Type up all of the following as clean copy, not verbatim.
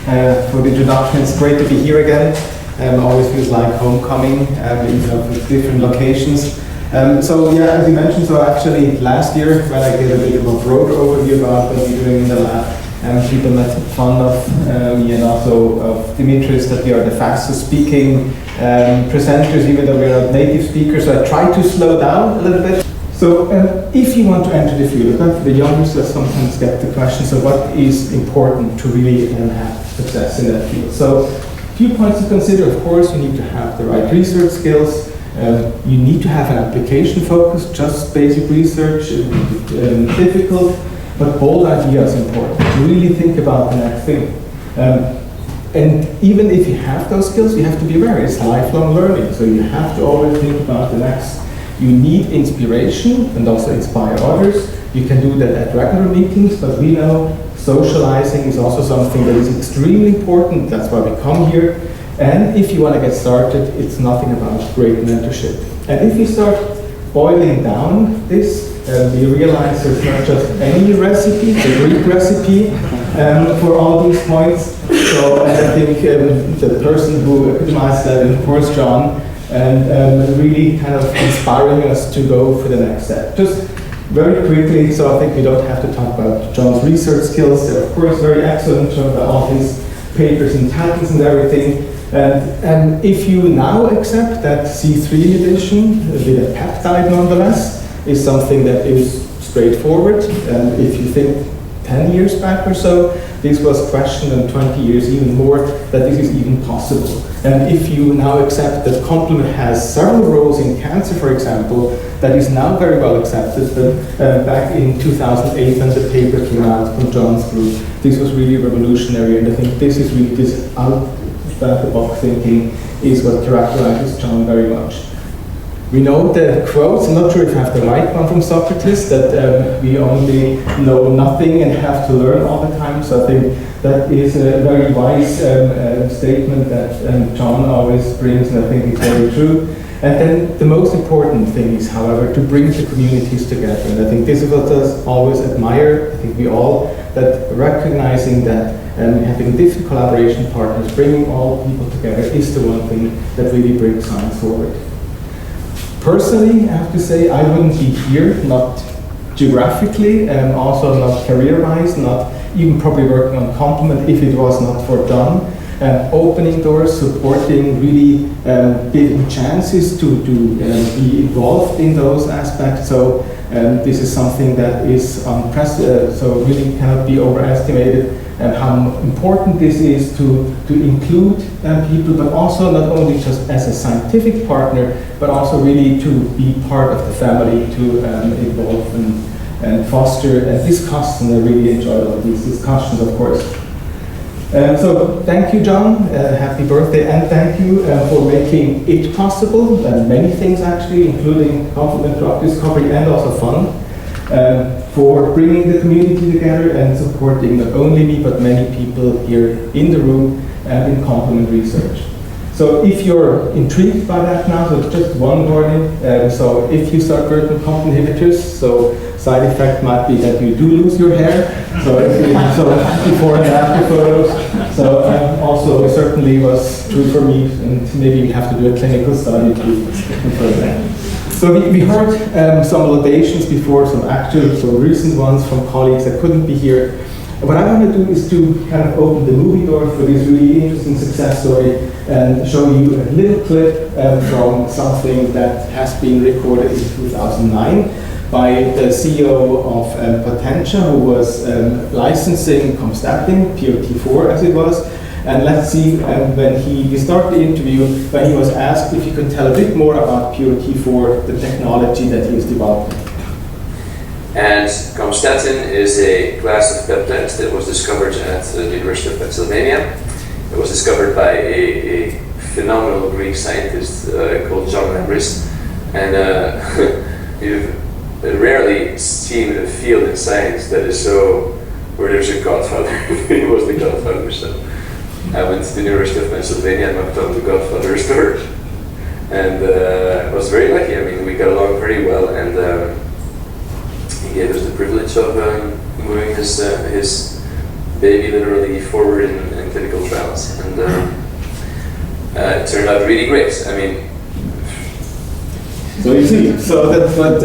for the introduction. It's great to be here again. Always feels like homecoming, with different locations. So yeah, as you mentioned, so actually last year when I gave a bit of a broad overview about what we're doing in the lab, people made fun of me and also of Dimitris that we are the fastest speaking presenters, even though we are not native speakers. So I try to slow down a little bit. So if you want to enter the field, for the youngsters, I sometimes get the question, so what is important to really have success in that field? So a few points to consider. Of course, you need to have the right research skills. You need to have an application focus. Just basic research is difficult, but bold idea is important. To really think about the next thing. And even if you have those skills, you have to be aware it's lifelong learning. So you have to always think about the next. You need inspiration and also inspire others. You can do that at regular meetings, but we know socializing is also something that is extremely important. That's why we come here. And if you want to get started, it's nothing about great mentorship. And if you start boiling down this, you realize there's not just any recipe, it's a Greek recipe for all these points. So I think the person who epitomized that, of course, John, and really kind of inspiring us to go for the next step. Just very quickly, so I think we don't have to talk about John's research skills. They're of course very excellent, all his papers and patents and everything. And if you now accept that C3 inhibition with a peptide nonetheless is something that is straightforward, and if you think 10 years back or so, this was questioned, and 20 years even more, that this is even possible. And if you now accept that complement has several roles in cancer, for example, that is now very well accepted, but back in 2008 when the paper came out from John's group, this was really revolutionary, and I think this is really this out-of-the-box thinking is what characterizes John very much. We know the quotes, I'm not sure if I have the right one from Socrates, that we only know nothing and have to learn all the time. So I think that is a very wise statement that John always brings, and I think it's very true. And then the most important thing is, however, to bring the communities together. And I think this is what I always admire, I think we all, that recognizing that having different collaboration partners, bringing all people together is the one thing that really brings science forward. Personally, I have to say, I wouldn't be here, not geographically, and also not career-wise, not even probably working on complement if it was not for John. Opening doors, supporting, really giving chances to be involved in those aspects. So this is something that is unprecedented, so really cannot be overestimated. And how important this is to include people, but also not only just as a scientific partner, but also really to be part of the family, to evolve and foster and discuss, and I really enjoy all of these discussions, of course. So thank you, John, happy birthday, and thank you for making it possible, and many things actually, including complement drug discovery and also fun. For bringing the community together and supporting not only me, but many people here in the room in complement research. So if you're intrigued by that now, so just one warning. So if you start working with complement inhibitors, so side effect might be that you do lose your hair. So, before and after photos. So also it certainly was true for me, and maybe we have to do a clinical study to confirm that. So we heard some laudations before, some recent ones from colleagues that couldn't be here. What I want to do is to kind of open the movie door for this really interesting success story and show you a little clip from something that has been recorded in 2009 by the CEO of Potentia, who was licensing compstatin, POT4 as it was. And let's see, when we start the interview, when he was asked if he could tell a bit more about POT4, the technology that he is developing. And compstatin is a class of peptides that was discovered at the University of Pennsylvania. It was discovered by a phenomenal Greek scientist called John Lambris. And you've rarely seen a field in science that is so, where there's a godfather. He was the godfather, so. I went to the University of Pennsylvania and knocked on the Godfather's door, and I was very lucky. I mean, we got along very well, and he gave us the privilege of moving his baby literally forward in clinical really great. I mean, so you see, so that's what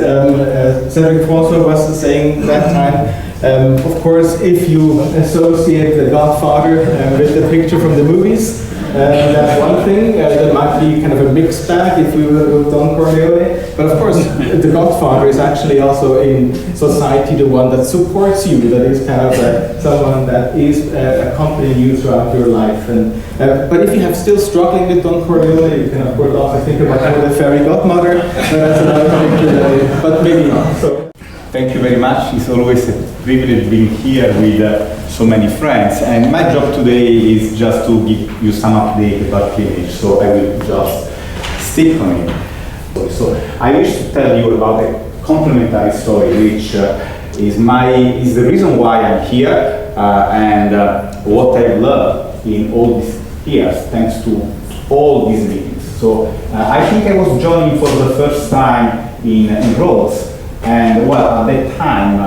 Cedric Francois was saying that time. Of course, if you associate The Godfather with the picture from the movies, that's one thing. That might be kind of a mixed bag if we were with Don Corleone. But of course, The Godfather is actually also in society the one that supports you, that is kind of someone that is accompanying you throughout your life. And but if you have still struggling with Don Corleone, you can of course also think about the fairy godmother. That's another picture, but maybe not. So. Thank you very much. It's always a privilege being here with so many friends. And my job today is just to give you some update about clinic, so I will just stick on it. So I wish to tell you about a complementary story, which is the reason why I'm here and what I've learned in all these years, thanks to all these meetings. So I think I was joining for the first time in Rhodes. And well, at that time,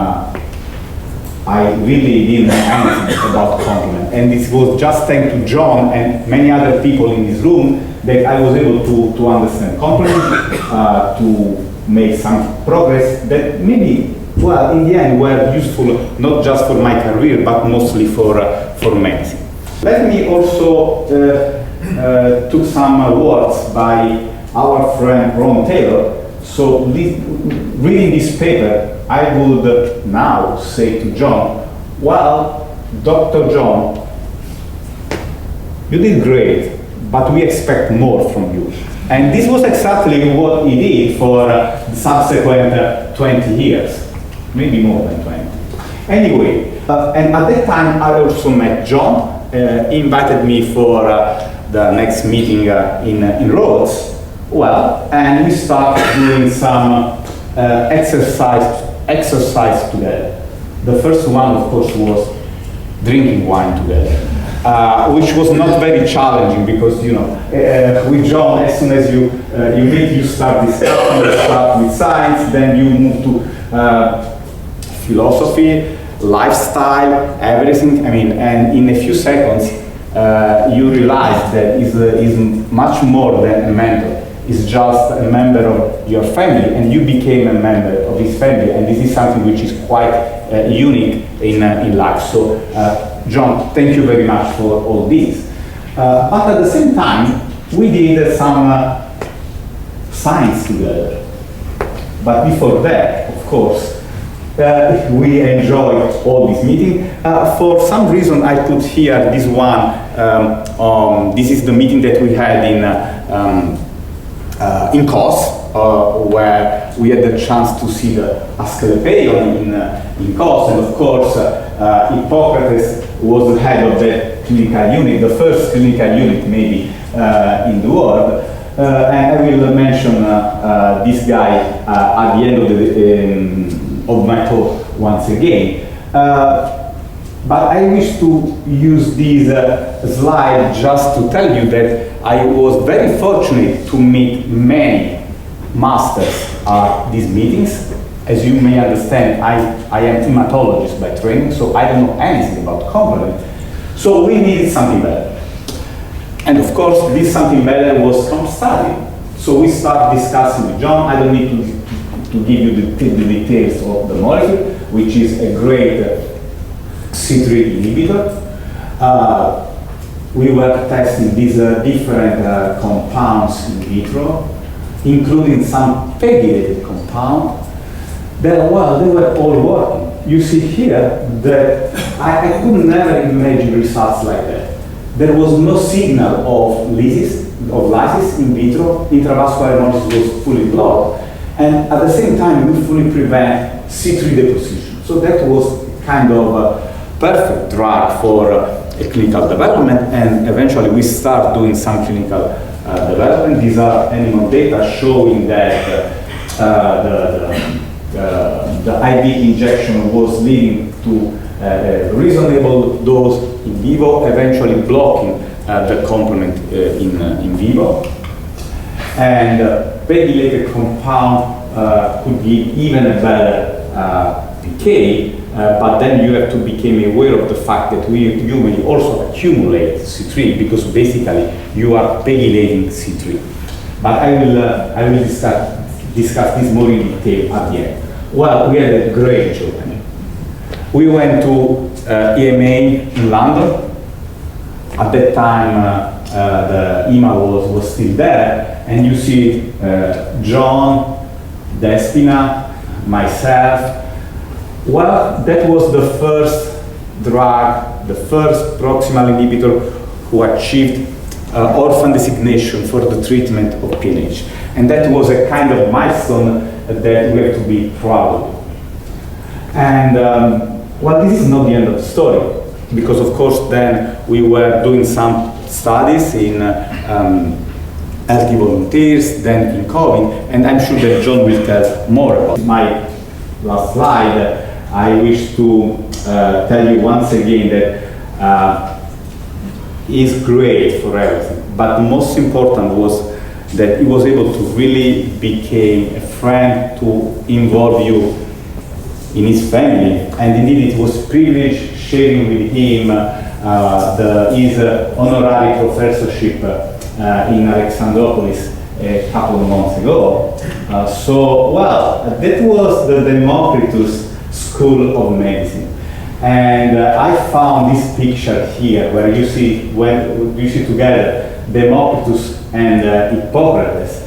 I really didn't know anything about complement. And it was just thanks to John and many other people in this room that I was able to understand complement, to make some progress that maybe, well, in the end were useful not just for my career, but mostly for medicine. Let me also took some words by our friend Ron Taylor. So reading this paper, I would now say to John, well, Dr. John, you did great, but we expect more from you. And this was exactly what he did for the subsequent 20 years, maybe more than 20. Anyway, and at that time I also met John. He invited me for the next meeting in Rhodes. Well, and we started doing some exercise together. The first one, of course, was drinking wine together, which was not very challenging because, you know, with John, as soon as you meet, you start discussing, you start with science, then you move to philosophy, lifestyle, everything. I mean, and in a few seconds, you realize that is much more than a mentor. Is just a member of your family, and you became a member of his family, and this is something which is quite unique in life. So, John, thank you very much for all this. But at the same time, we did some science together. But before that, of course, we enjoyed all this meeting. For some reason, I put here this one. This is the meeting that we had in Kos, where we had the chance to see the Asclepieion in Kos, and of course Hippocrates was the head of the clinical unit, the first clinical unit maybe in the world, and I will mention this guy at the end of my talk once again. But I wish to use this slide just to tell you that I was very fortunate to meet many masters at these meetings. As you may understand, I am hematologist by training, so I don't know anything about complement. So we needed something better. And of course, this something better was compstatins. So we start discussing with John. I don't need to give you the details of the molecule, which is a great C3 inhibitor. We were testing these different compounds in vitro, including some pegylated compound. They were all working. You see here that I could never imagine results like that. There was no signal of lysis in vitro. Intravascular hemolysis was fully blocked, and at the same time we fully prevent C3 deposition. So that was kind of a perfect drug for a clinical development, and eventually we start doing some clinical development. These are animal data showing that the IV injection was leading to a reasonable dose in vivo, eventually blocking the complement in vivo. And pegylated compound could give even a better PK. but then you have to become aware of the fact that you may also accumulate C3 because basically you are pegylating C3. But I will discuss this more in detail at the end. Well, we had a great journey. We went to EMA in London. At that time, the EMA was still there, and you see John, Despina, myself. Well, that was the first drug, the first proximal inhibitor who achieved orphan designation for the treatment of PNH. And that was a kind of milestone that we have to be proud of. And well, this is not the end of the story, because of course then we were doing some studies in healthy volunteers, then in COVID, and I'm sure that John will tell more about it. My last slide, I wish to tell you once again that he's great for everything, but the most important was that he was able to really become a friend to involve you in his family, and indeed it was a privilege sharing with him his honorary professorship in Alexandropolis a couple of months ago. So, well, that was the Democritus School of Medicine. And I found this picture here where you see, when you see together Democritus and Hippocrates.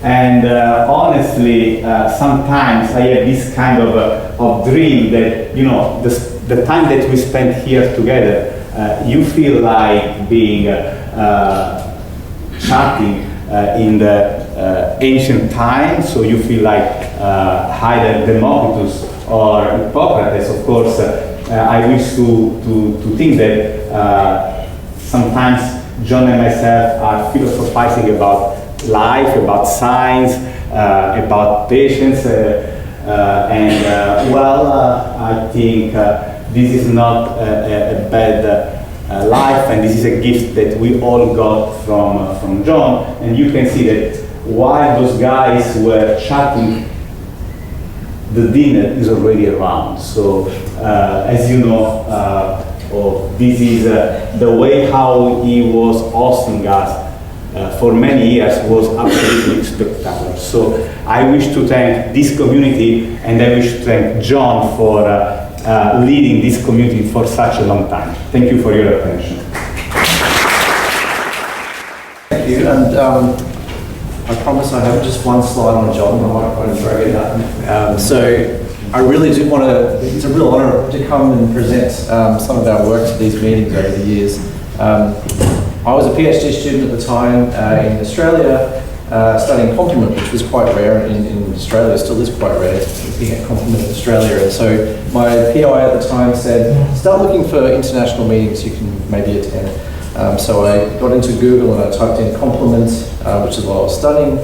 And honestly, sometimes I have this kind of dream that, you know, the time that we spent here together, you feel like being chatting in the ancient times, so you feel like either Democritus or Hippocrates. Of course, I wish to think that sometimes John and myself are philosophizing about life, about science, about patients, and I think this is not a bad life, and this is a gift that we all got from John. And you can see that while those guys were chatting, the dinner is already around. So as you know, this is the way how he was hosting us for many years was absolutely spectacular. So I wish to thank this community, and I wish to thank John for leading this community for such a long time. Thank you for your attention. Thank you, and I promise I have just one slide on John. I might want to throw it out. So I really do want to, it's a real honour to come and present some of our work at these meetings over the years. I was a PhD student at the time in Australia, studying complement, which was quite rare in Australia, still is quite rare, looking at complement in Australia. And so my PI at the time said, start looking for international meetings you can maybe attend. So I got into Google and I typed in complement, which is what I was studying,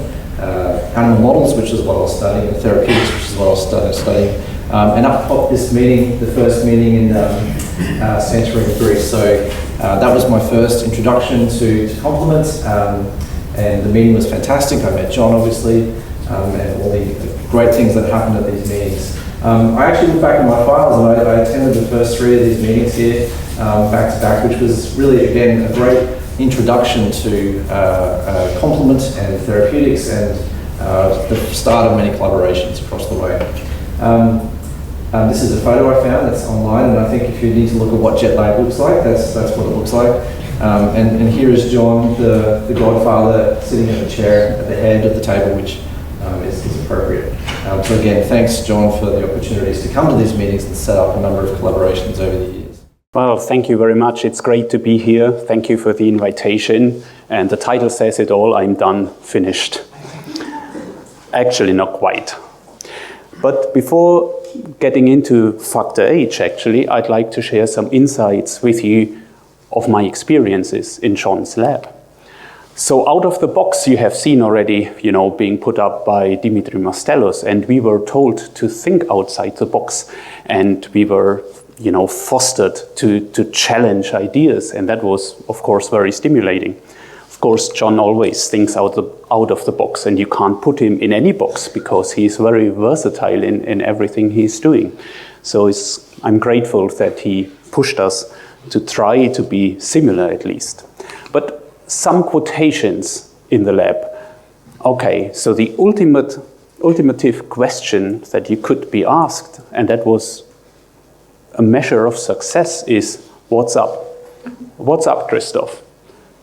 animal models, which is what I was studying, and therapeutics, which is what I was studying. And up popped this meeting, the first meeting in Santorini, Greece. So that was my first introduction to complement, and the meeting was fantastic. I met John, obviously, and all the great things that happened at these meetings. I actually looked back at my files, and I attended the first 3 of these meetings here, back to back, which was really, again, a great introduction to complement and therapeutics, and the start of many collaborations across the way. This is a photo I found that's online, and I think if you need to look at what jet lag looks like, that's what it looks like. And here is John, the godfather, sitting in the chair at the head of the table, which is appropriate. So again, thanks John for the opportunities to come to these meetings and set up a number of collaborations over the years. Well, thank you very much. It's great to be here. Thank you for the invitation. And the title says it all, I'm done, finished. Actually, not quite. But before getting into Factor H, actually, I'd like to share some insights with you of my experiences in John's lab. So out of the box you have seen already, being put up by Dimitri Mastelos, and we were told to think outside the box, and we were, fostered to challenge ideas, and that was, of course, very stimulating. Of course, John always thinks out of the box, and you can't put him in any box because he's very versatile in everything he's doing. So I'm grateful that he pushed us to try to be similar at least. But some quotations in the lab. Okay, so the ultimative question that you could be asked, and that was a measure of success, is what's up? What's up, Christoph?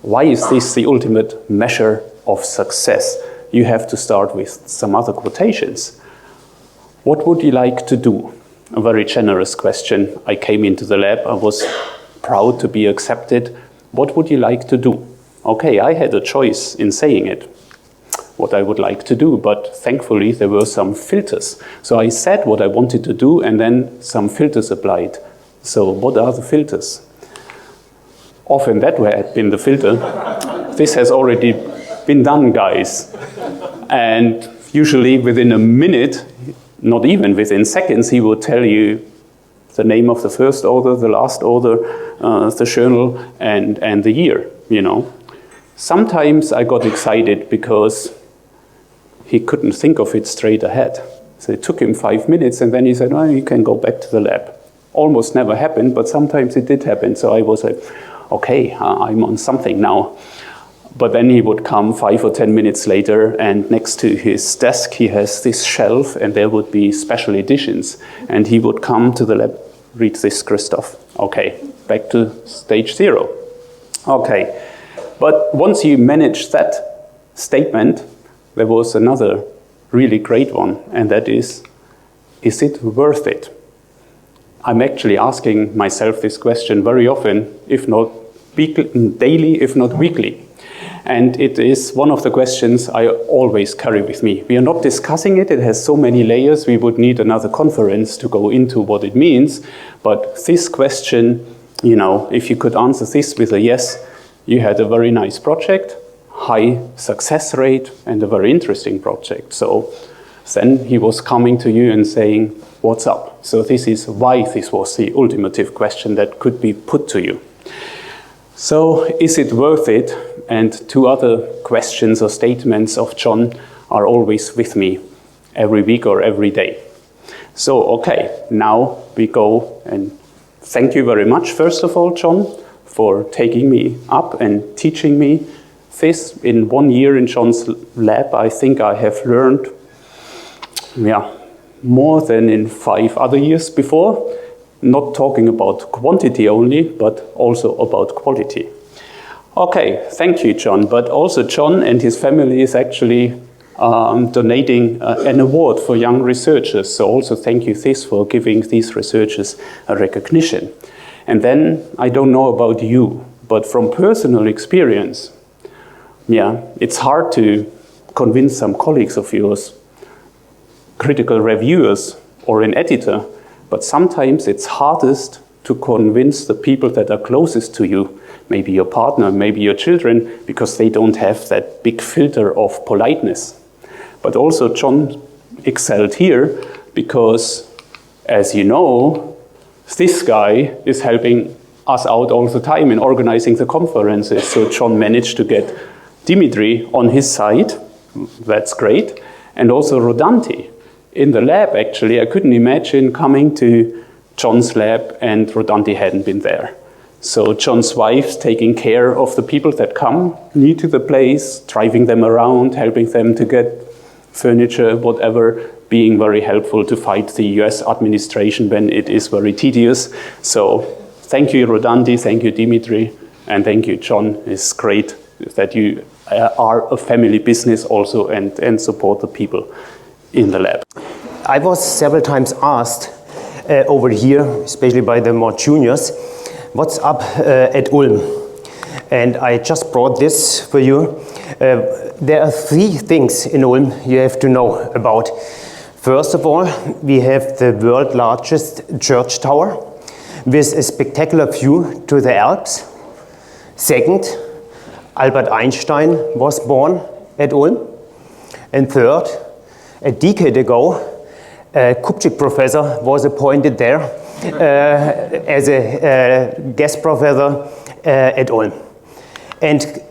Why is this the ultimate measure of success? You have to start with some other quotations. What would you like to do? A very generous question. I came into the lab, I was proud to be accepted. What would you like to do? Okay, I had a choice in saying it, what I would like to do, but thankfully there were some filters. So I said what I wanted to do and then some filters applied. So what are the filters? Often that had been the filter. This has already been done, guys. And usually within a minute, not even within seconds, he would tell you the name of the first author, the last author, the journal, and the year, you know. Sometimes I got excited because he couldn't think of it straight ahead. So it took him 5 minutes, and then he said, oh, you can go back to the lab. Almost never happened, but sometimes it did happen. So I was like, okay, I'm on something now. But then he would come 5 or 10 minutes later, and next to his desk he has this shelf, and there would be special editions. And he would come to the lab, read this, Christoph. Okay, back to stage 0. Okay, but once you manage that statement, there was another really great one, and that is it worth it? I'm actually asking myself this question very often, if not daily, if not weekly. And it is one of the questions I always carry with me. We are not discussing it. It has so many layers. We would need another conference to go into what it means. But this question, you know, if you could answer this with a yes, you had a very nice project, high success rate, and a very interesting project. So then he was coming to you and saying, what's up? So this is why this was the ultimative question that could be put to you. So is it worth it? And 2 other questions or statements of John are always with me every week or every day. So, okay, now we go, and thank you very much, first of all, John, for taking me up and teaching me this. In 1 year in John's lab, I think I have learned, more than in 5 other years before. Not talking about quantity only, but also about quality. Okay, thank you, John. But also John and his family is actually donating an award for young researchers. So also thank you for giving these researchers a recognition. And then, I don't know about you, but from personal experience, it's hard to convince some colleagues of yours, critical reviewers or an editor, but sometimes it's hardest to convince the people that are closest to you, maybe your partner, maybe your children, because they don't have that big filter of politeness. But also John excelled here because, as you know, this guy is helping us out all the time in organizing the conferences. So John managed to get Dimitri on his side, that's great, and also Rodanti. In the lab, actually, I couldn't imagine coming to John's lab and Rodanti hadn't been there. So John's wife's taking care of the people that come new to the place, driving them around, helping them to get furniture, whatever, being very helpful to fight the US administration when it is very tedious. So thank you, Rodanti, thank you, Dimitri, and thank you, John. It's great that you are a family business also and support the people in the lab. I was several times asked over here, especially by the more juniors, what's up at Ulm? And I just brought this for you. There are 3 things in Ulm you have to know about. First of all, we have the world's largest church tower with a spectacular view to the Alps. Second, Albert Einstein was born at Ulm. And third, a decade ago, a Kupchik professor was appointed there as a guest professor at Ulm. And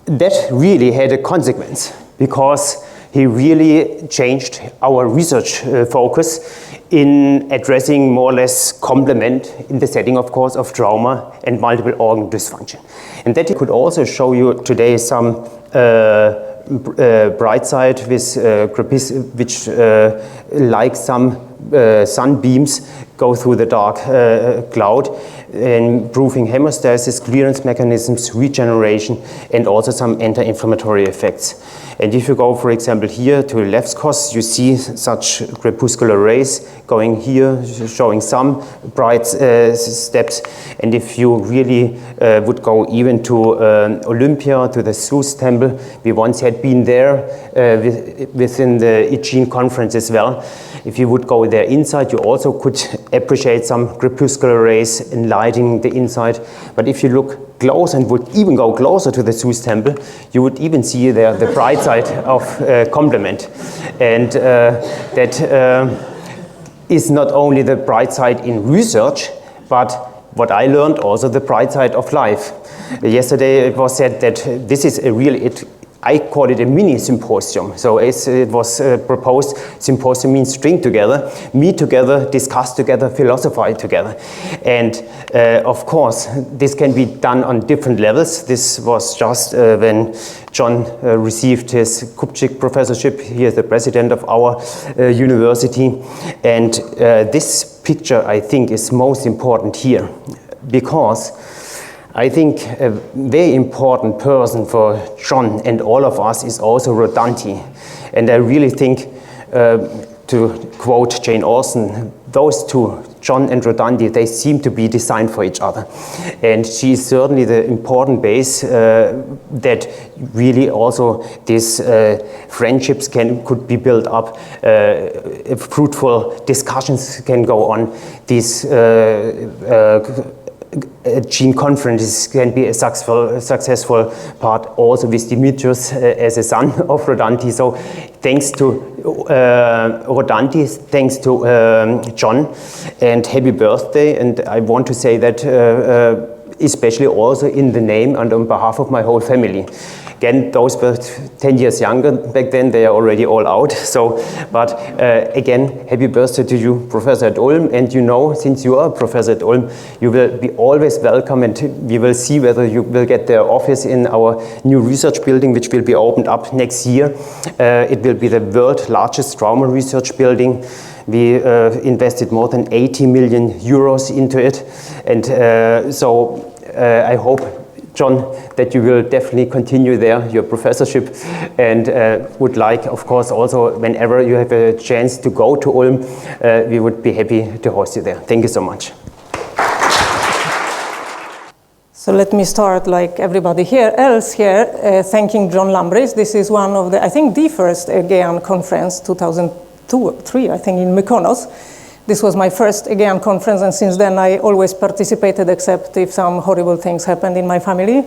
that really had a consequence, because he really changed our research focus in addressing more or less complement in the setting, of course, of trauma and multiple organ dysfunction. And that he could also show you today some bright side with which like some sunbeams go through the dark cloud, improving hemostasis, clearance mechanisms, regeneration, and also some anti-inflammatory effects. And if you go, for example, here to the left cos, you see such crepuscular rays going here, showing some bright steps. And if you really would go even to Olympia, to the Zeus temple, we once had been there within the Aegean conference as well. If you would go there inside, you also could appreciate some crepuscular rays enlightening the inside. But if you look close and would even go closer to the Zeus temple, you would even see there the bright side of complement. And that is not only the bright side in research, but what I learned also the bright side of life. Yesterday it was said that this is a real, I call it a mini symposium. So as it was proposed, symposium means drink together, meet together, discuss together, philosophize together. And of course, this can be done on different levels. This was just when John received his Kupchik professorship. He is the president of our university. And this picture, I think, is most important here, because I think a very important person for John and all of us is also Rodandi. And I really think, to quote Jane Austen, those two, John and Rodandi, they seem to be designed for each other. And she is certainly the important base that really also these friendships could be built up, fruitful discussions can go on, these Aegean conferences can be a successful part also with Dimitrios as a son of Rodandi. So thanks to Rodandi, thanks to John, and happy birthday. And I want to say that especially also in the name and on behalf of my whole family. Again, those were 10 years younger back then, they are already all out. So, but again, happy birthday to you, Professor at Ulm. And you know, since you are a professor at Ulm, you will be always welcome, and we will see whether you will get the office in our new research building, which will be opened up next year. It will be the world's largest trauma research building. We invested more than 80 million euros into it. And so I hope, John, that you will definitely continue there, your professorship, and would like, of course, also whenever you have a chance to go to Ulm, we would be happy to host you there. Thank you so much. So let me start, like everybody else here, thanking John Lambris. This is one of the, I think, the first Aegean conference, 2002 or 2003, I think, in Mykonos. This was my first Aegean conference, and since then I always participated, except if some horrible things happened in my family.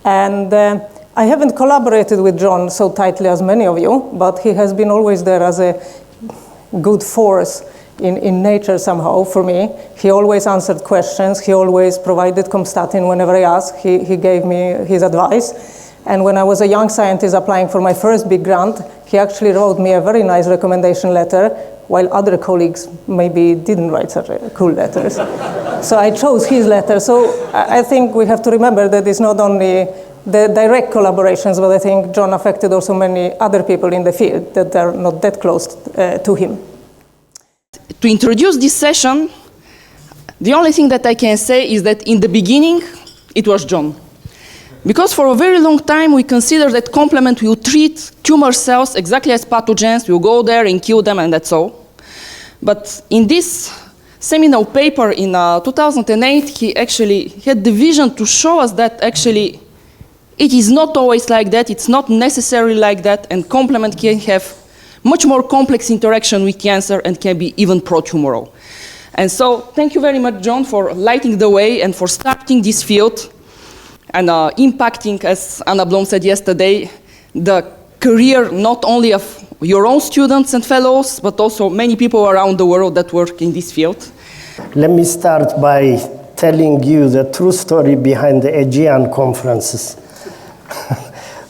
And I haven't collaborated with John so tightly as many of you, but he has been always there as a good force in nature somehow for me. He always answered questions. He always provided compstatin whenever I asked. He gave me his advice. And when I was a young scientist applying for my first big grant, he actually wrote me a very nice recommendation letter, while other colleagues maybe didn't write such cool letters. So I chose his letter. So I think we have to remember that it's not only the direct collaborations, but I think John affected also many other people in the field that are not that close to him. To introduce this session, the only thing that I can say is that in the beginning, it was John. Because for a very long time, we considered that complement will treat tumor cells exactly as pathogens. We'll go there and kill them, and that's all. But in this seminal paper in 2008, he actually had the vision to show us that actually it is not always like that. It's not necessarily like that, and complement can have much more complex interaction with cancer and can be even pro-tumoral. And so thank you very much, John, for lighting the way and for starting this field and impacting, as Anna Blom said yesterday, the career not only of your own students and fellows, but also many people around the world that work in this field. Let me start by telling you the true story behind the Aegean conferences.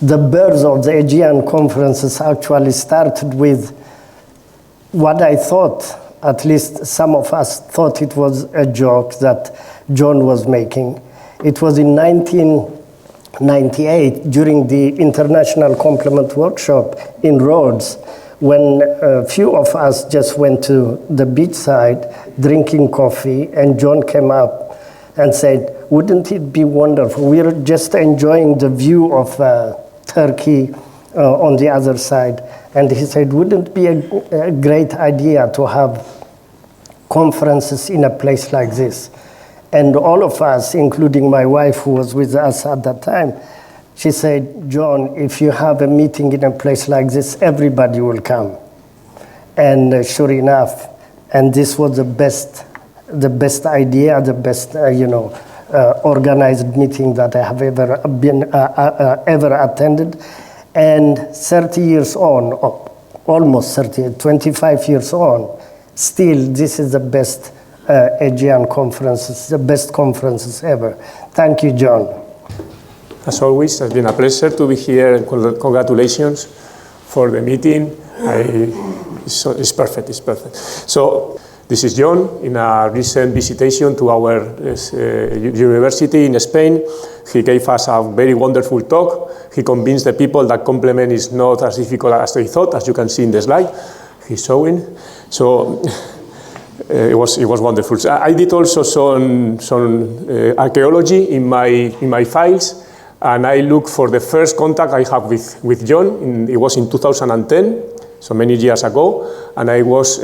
the birth of the Aegean conferences actually started with what I thought, at least some of us thought it was a joke that John was making. It was in 1998 during the International Complement Workshop in Rhodes, when a few of us just went to the beachside drinking coffee, and John came up and said, wouldn't it be wonderful? We're just enjoying the view of Turkey on the other side. And he said, wouldn't it be a great idea to have conferences in a place like this? And all of us, including my wife who was with us at that time, she said, John, if you have a meeting in a place like this, everybody will come. And sure enough, and this was the best idea, the best, organized meeting that I have ever attended. And 30 years on, almost 30, 25 years on, still this is the best Aegean conferences, the best conferences ever. Thank you, John. As always, it's been a pleasure to be here, and congratulations for the meeting. It's perfect, it's perfect. So, this is John in a recent visitation to our university in Spain. He gave us a very wonderful talk. He convinced the people that complement is not as difficult as they thought, as you can see in the slide he's showing. So it was wonderful. I did also some archaeology in my files, and I looked for the first contact I have with John. It was in 2010. So many years ago, and I was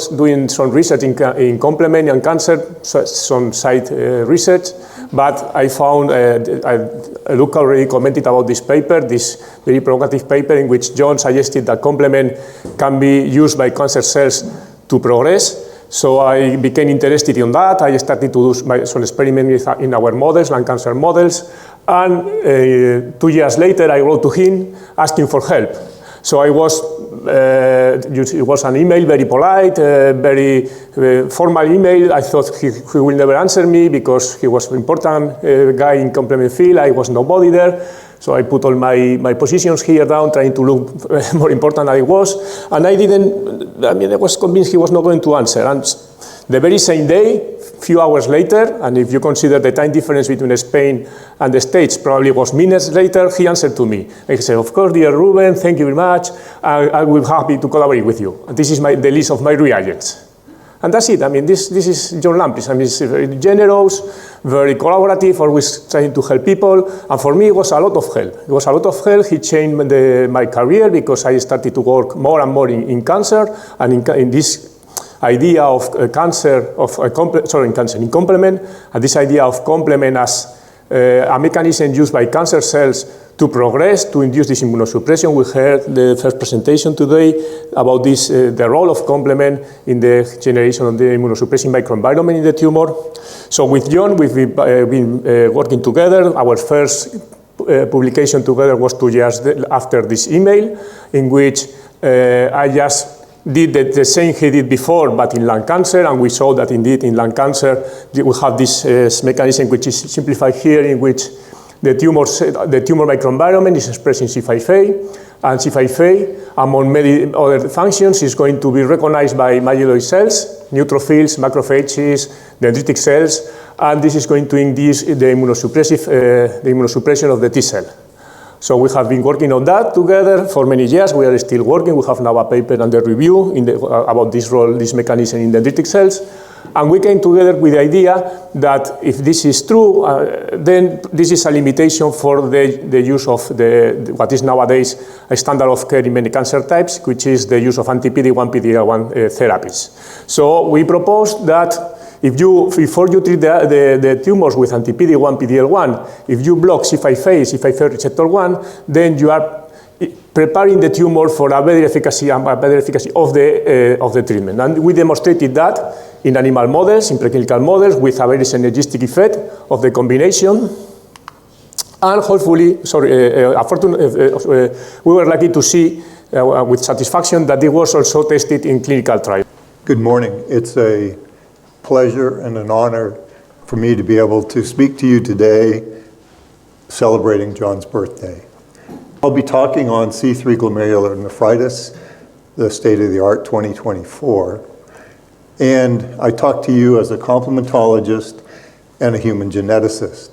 doing some research in complement and cancer, some side research, but I found, Luca already commented about this paper, this very provocative paper in which John suggested that complement can be used by cancer cells to progress. So I became interested in that. I started to do some experiments in our models, lung cancer models, and 2 years later I wrote to him asking for help. So it was an email, very polite, very formal email. I thought he will never answer me because he was an important guy in complement field. I was nobody there. So I put all my positions here down, trying to look more important than I was. And I was convinced he was not going to answer. And the very same day, few hours later, and if you consider the time difference between Spain and the States, probably was minutes later, he answered to me. And he said, of course, dear Ruben, thank you very much. I will be happy to collaborate with you. And this is the list of my reagents. And that's it. I mean, this is John Lambris. I mean, he's very generous, very collaborative, always trying to help people. And for me, it was a lot of help. It was a lot of help. He changed my career because I started to work more and more in cancer, and in this idea of in complement, and this idea of complement as a mechanism used by cancer cells to progress, to induce this immunosuppression. We heard the first presentation today about this, the role of complement in the generation of the immunosuppressing microenvironment in the tumor. So with John, we've been working together. Our first publication together was 2 years after this email, in which I just did the same he did before, but in lung cancer, and we saw that indeed in lung cancer we have this mechanism which is simplified here, in which the tumor microenvironment is expressing C5a, and C5a, among many other functions, is going to be recognized by myeloid cells, neutrophils, macrophages, dendritic cells, and this is going to induce the immunosuppression of the T cell. So we have been working on that together for many years. We are still working. We have now a paper under review about this role, this mechanism in dendritic cells. And we came together with the idea that if this is true, then this is a limitation for the use of what is nowadays a standard of care in many cancer types, which is the use of anti-PD-1, PD-L1 therapies. So we proposed that before you treat the tumors with anti-PD-1, PD-L1, if you block C5a receptor 1, then you are preparing the tumor for a better efficacy of the treatment. And we demonstrated that in animal models, in preclinical models, with a very synergistic effect of the combination. And hopefully, we were lucky to see with satisfaction that it was also tested in clinical trials. Good morning. It's a pleasure and an honor for me to be able to speak to you today celebrating John's birthday. I'll be talking on C3 glomerulonephritis, the state of the art 2024. And I talk to you as a complementologist and a human geneticist.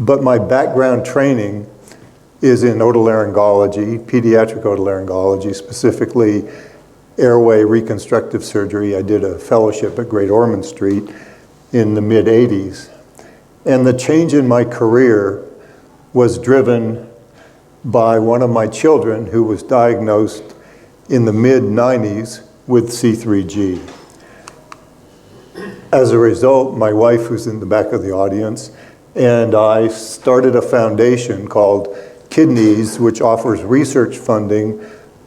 But my background training is in otolaryngology, pediatric otolaryngology, specifically airway reconstructive surgery. I did a fellowship at Great Ormond Street in the mid-'80s. And the change in my career was driven by one of my children who was diagnosed in the mid-'90s with C3G. As a result, my wife, who's in the back of the audience, and I started a foundation called Kidneys, which offers research funding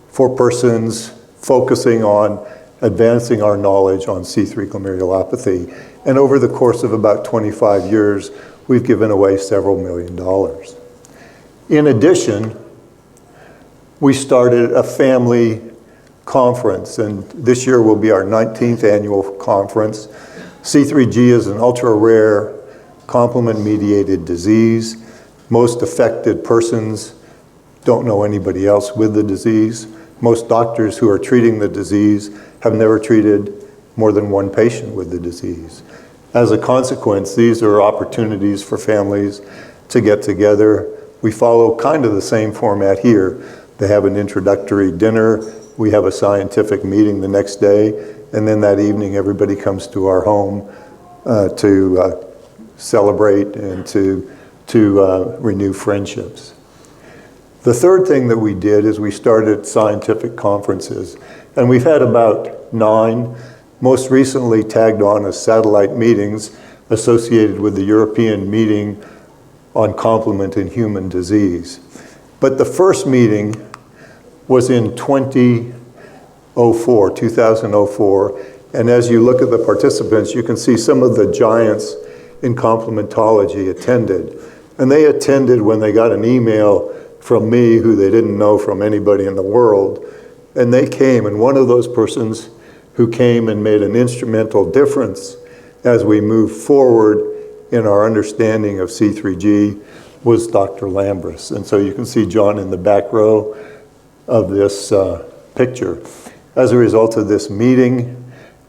for persons focusing on advancing our knowledge on C3 glomerulopathy. And over the course of about 25 years, we've given away several $1 million. In addition, we started a family conference, and this year will be our 19th annual conference. C3G is an ultra-rare complement-mediated disease. Most affected persons don't know anybody else with the disease. Most doctors who are treating the disease have never treated more than one patient with the disease. As a consequence, these are opportunities for families to get together. We follow kind of the same format here. They have an introductory dinner. We have a scientific meeting the next day. And then that evening, everybody comes to our home to celebrate and to renew friendships. The third thing that we did is we started scientific conferences. And we've had about 9, most recently tagged on as satellite meetings associated with the European meeting on complement in human disease. But the first meeting was in 2004, and as you look at the participants, you can see some of the giants in complementology attended. And they attended when they got an email from me who they didn't know from anybody in the world, and they came, and one of those persons who came and made an instrumental difference as we moved forward in our understanding of C3G was Dr. Lambris. And so you can see John in the back row of this picture. As a result of this meeting,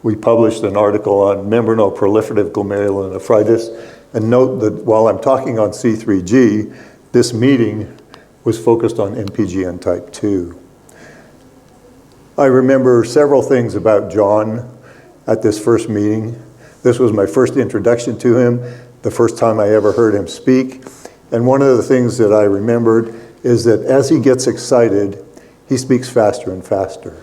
we published an article on membranoproliferative glomerulonephritis. And note that while I'm talking on C3G, this meeting was focused on MPGN type 2. I remember several things about John at this first meeting. This was my first introduction to him, the first time I ever heard him speak. And one of the things that I remembered is that as he gets excited, he speaks faster and faster.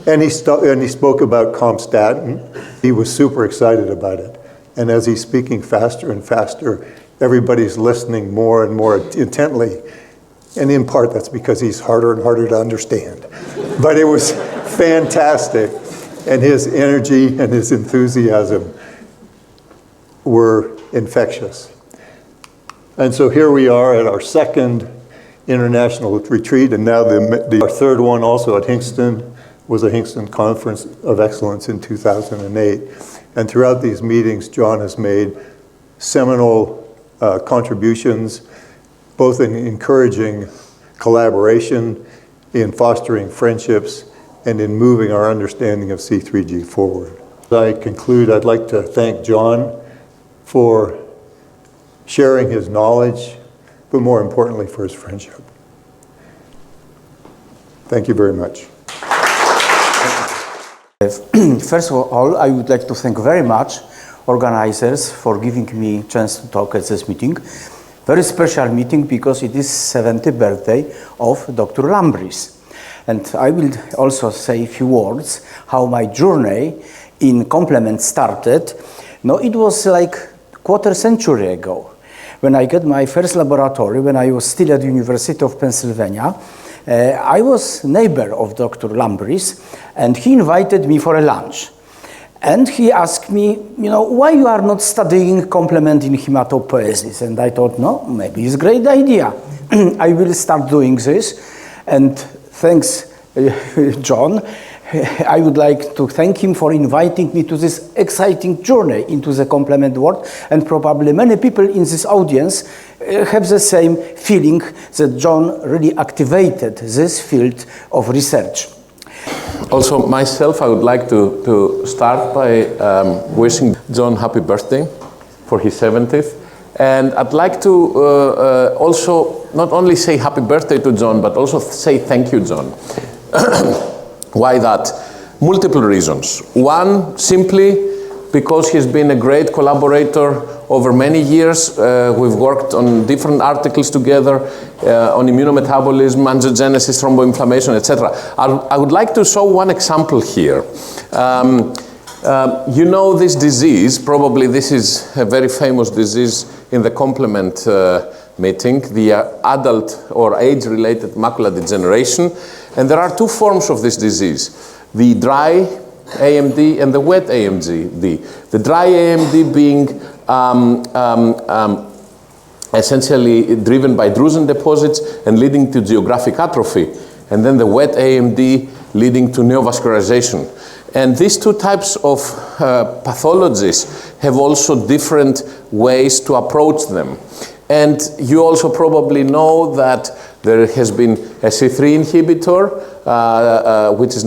And he spoke about compstatin. He was super excited about it. And as he's speaking faster and faster, everybody's listening more and more intently. And in part, that's because he's harder and harder to understand. But it was fantastic. And his energy and his enthusiasm were infectious. And so here we are at our second international retreat, and now our third one also at Hingston was a Hingston Conference of Excellence in 2008. And throughout these meetings, John has made seminal contributions, both in encouraging collaboration, in fostering friendships, and in moving our understanding of C3G forward. As I conclude, I'd like to thank John for sharing his knowledge, but more importantly, for his friendship. Thank you very much. First of all, I would like to thank very much organizers for giving me a chance to talk at this meeting. Very special meeting because it is 70th birthday of Dr. Lambris. And I will also say a few words how my journey in complement started. No, it was like quarter century ago when I got my first laboratory, when I was still at the University of Pennsylvania. I was neighbor of Dr. Lambris, and he invited me for a lunch. And he asked me, you know, why you are not studying complement in hematopoiesis? And I thought, no, maybe it's a great idea. I will start doing this. And thanks, John, I would like to thank him for inviting me to this exciting journey into the complement world, and probably many people in this audience have the same feeling that John really activated this field of research. Also, myself, I would like to start by wishing John happy birthday for his 70th. And I'd like to also not only say happy birthday to John, but also say thank you, John. Why that? Multiple reasons. One, simply because he's been a great collaborator over many years. We've worked on different articles together on immunometabolism, angiogenesis, thromboinflammation, etc. I would like to show one example here. You know this disease, probably this is a very famous disease in the complement meeting, the adult or age-related macular degeneration. And there are two forms of this disease, the dry AMD and the wet AMD. The dry AMD being essentially driven by drusen deposits and leading to geographic atrophy, and then the wet AMD leading to neovascularization. And these two types of pathologies have also different ways to approach them. And you also probably know that there has been a C3 inhibitor, which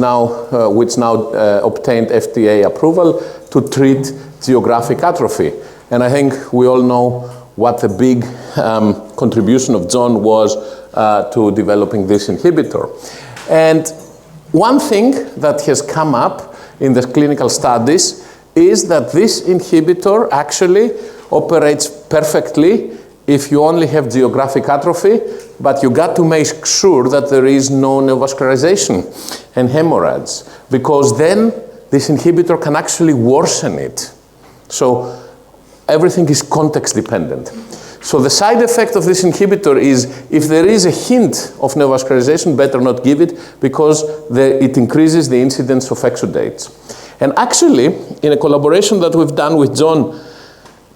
now obtained FDA approval to treat geographic atrophy. And I think we all know what the big contribution of John was to developing this inhibitor. And one thing that has come up in the clinical studies is that this inhibitor actually operates perfectly if you only have geographic atrophy, but you got to make sure that there is no neovascularization and hemorrhage, because then this inhibitor can actually worsen it. So everything is context dependent. So the side effect of this inhibitor is if there is a hint of neovascularization, better not give it, because it increases the incidence of exudates. And actually, in a collaboration that we've done with John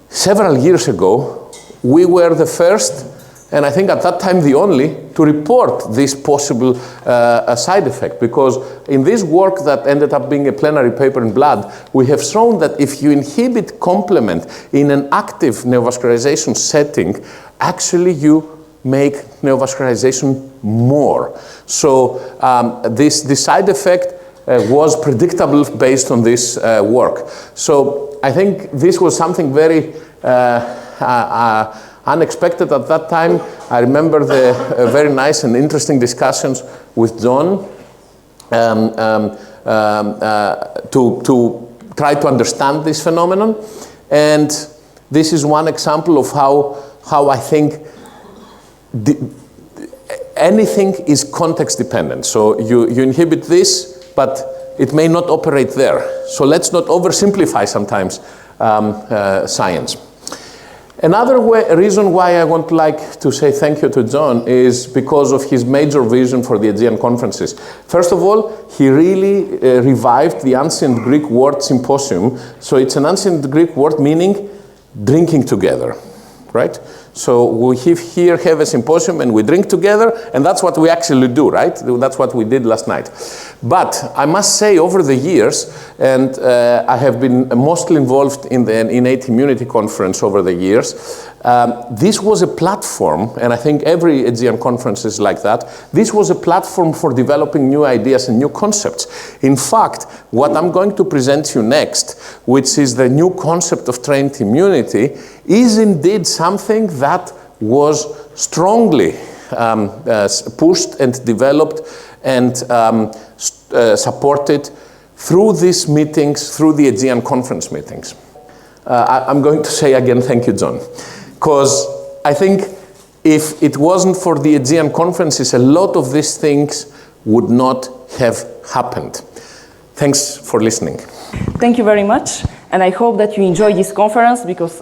several years ago, we were the first, and I think at that time the only, to report this possible side effect, because in this work that ended up being a plenary paper in Blood, we have shown that if you inhibit complement in an active neovascularization setting, actually you make neovascularization more. So this side effect was predictable based on this work. So I think this was something very unexpected at that time. I remember the very nice and interesting discussions with John to try to understand this phenomenon. And this is one example of how I think anything is context dependent. So you inhibit this, but it may not operate there. So let's not oversimplify sometimes science. Another reason why I would like to say thank you to John is because of his major vision for the Aegean conferences. First of all, he really revived the ancient Greek word symposium. So it's an ancient Greek word meaning drinking together, right? So we here have a symposium and we drink together, and that's what we actually do, right? That's what we did last night. But I must say, over the years, and I have been mostly involved in the innate immunity conference over the years, this was a platform, and I think every Aegean conference is like that, this was a platform for developing new ideas and new concepts. In fact, what I'm going to present to you next, which is the new concept of trained immunity, is indeed something that was strongly pushed and developed and supported through these meetings, through the Aegean conference meetings. I'm going to say again, thank you, John, because I think if it wasn't for the Aegean conferences, a lot of these things would not have happened. Thanks for listening. Thank you very much, and I hope that you enjoy this conference, because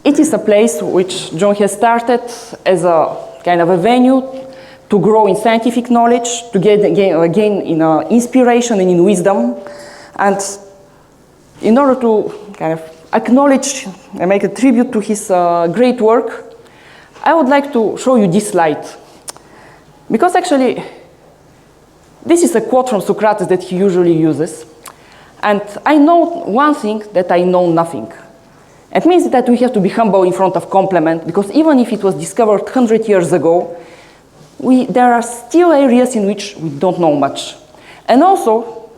it is a place which John has started as a kind of a venue to grow in scientific knowledge, to gain in inspiration and in wisdom. And in order to kind of acknowledge and make a tribute to his great work, I would like to show you this slide. Because actually, this is a quote from Socrates that he usually uses. And I know one thing, that I know nothing. It means that we have to be humble in front of complement, because even if it was discovered 100 years ago, there are still areas in which we don't know much. And also,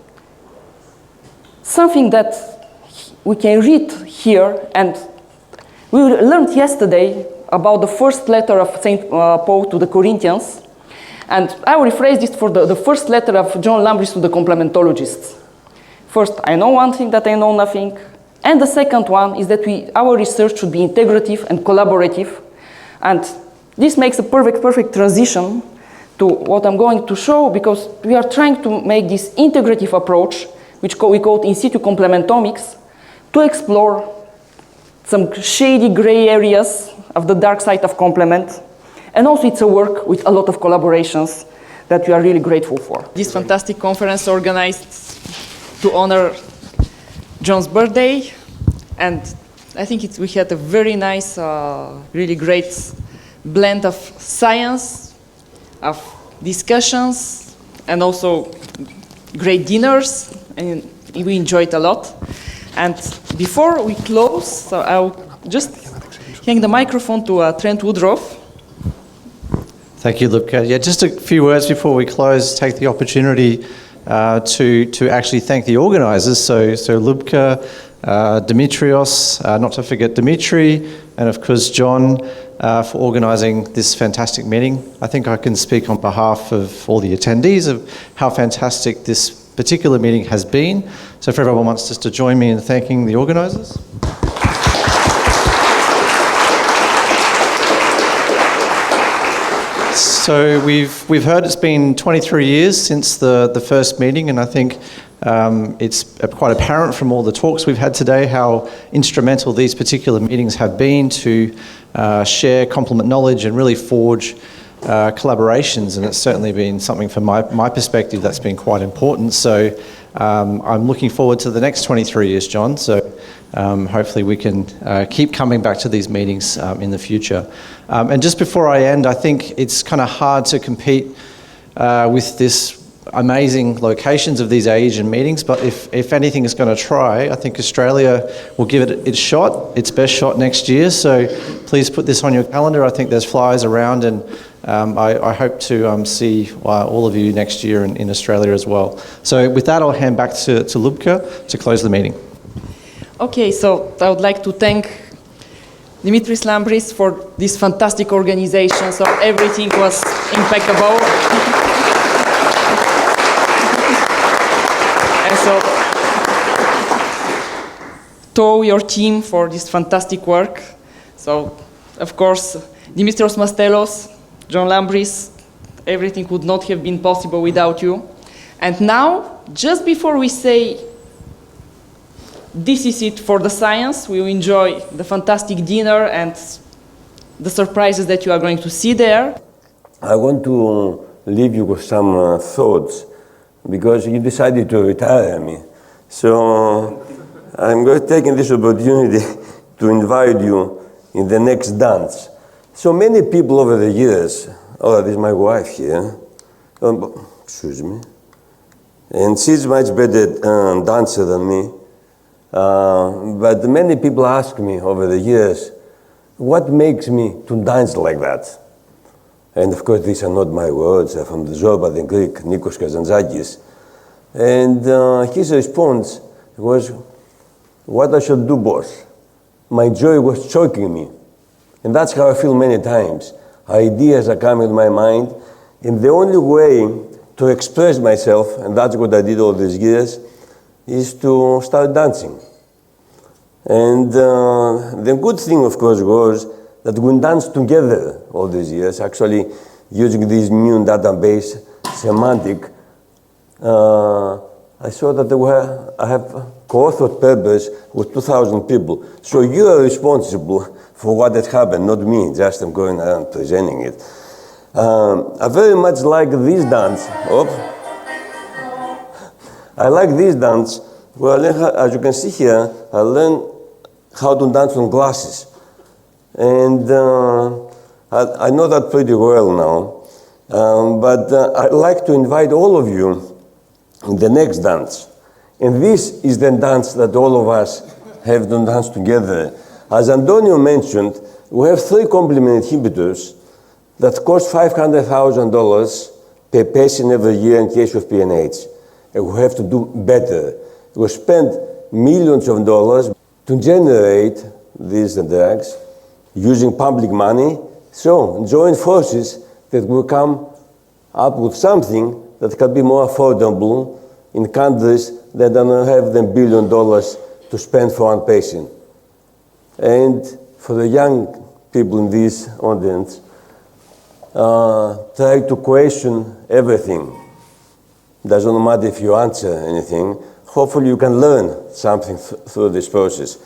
something that we can read here, and we learned yesterday about the first letter of St. Paul to the Corinthians, and I will rephrase this for the first letter of John Lambris to the complementologists. First, I know one thing, that I know nothing. And the second one is that our research should be integrative and collaborative. And this makes a perfect transition to what I'm going to show, because we are trying to make this integrative approach, which we call in situ complementomics, to explore some shady gray areas of the dark side of complement. And also it's a work with a lot of collaborations that we are really grateful for. This fantastic conference organized to honor John's birthday, and I think we had a very nice, really great blend of science, of discussions, and also great dinners, and we enjoyed a lot. And before we close, so I'll just hand the microphone to Trent Woodruff. Thank you, Lubka. Yeah, just a few words before we close. Take the opportunity to actually thank the organisers. So Lubka, Dimitrios, not to forget Dimitri, and of course John, for organising this fantastic meeting. I think I can speak on behalf of all the attendees of how fantastic this particular meeting has been. So if everyone wants just to join me in thanking the organisers. So we've heard it's been 23 years since the first meeting, and I think it's quite apparent from all the talks we've had today how instrumental these particular meetings have been to share complement knowledge and really forge collaborations, and it's certainly been something from my perspective that's been quite important. So I'm looking forward to the next 23 years, John. So hopefully we can keep coming back to these meetings in the future. And just before I end, I think it's kind of hard to compete with this amazing locations of these Aegean meetings, but if anything is going to try, I think Australia will give it its shot, its best shot next year. So please put this on your calendar. I think there's flyers around, and I hope to see all of you next year in Australia as well. So with that, I'll hand back to Lubka to close the meeting. Okay, so I would like to thank Dimitris Lambris for this fantastic organization. So everything was impeccable. And so to your team for this fantastic work. So of course, Dimitrios Mastelos, John Lambris, everything would not have been possible without you. And now, just before we say this is it for the science, we will enjoy the fantastic dinner and the surprises that you are going to see there. I want to leave you with some thoughts, because you decided to retire me. So I'm going to take this opportunity to invite you in the next dance. So many people over the years, oh, this is my wife here, excuse me, and she's much better dancer than me. But many people ask me over the years, what makes me to dance like that? And of course, these are not my words, they're from the Zorba, the Greek, Nikos Kazantzakis. And his response was, what I should do, boss? My joy was choking me. And that's how I feel many times. Ideas are coming to my mind, and the only way to express myself, and that's what I did all these years, is to start dancing. And the good thing, of course, was that we danced together all these years, actually using this new database, semantic. I saw that I have co-authored papers with 2,000 people. So you are responsible for what has happened, not me, just I'm going around presenting it. I very much like this dance. I like this dance. Well, as you can see here, I learned how to dance on glasses. And I know that pretty well now. But I'd like to invite all of you in the next dance. And this is the dance that all of us have done dance together. As Antonio mentioned, we have 3 complement inhibitors that cost $500,000 per patient every year in case of PNH. And we have to do better. We spend millions of dollars to generate these drugs using public money. So join forces that will come up with something that can be more affordable in countries that don't have the $1 billion to spend for one patient. And for the young people in this audience, try to question everything. Doesn't matter if you answer anything. Hopefully you can learn something through this process.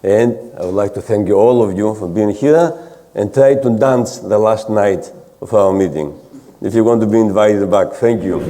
And I would like to thank you, all of you, for being here and try to dance the last night of our meeting. If you want to be invited back, thank you.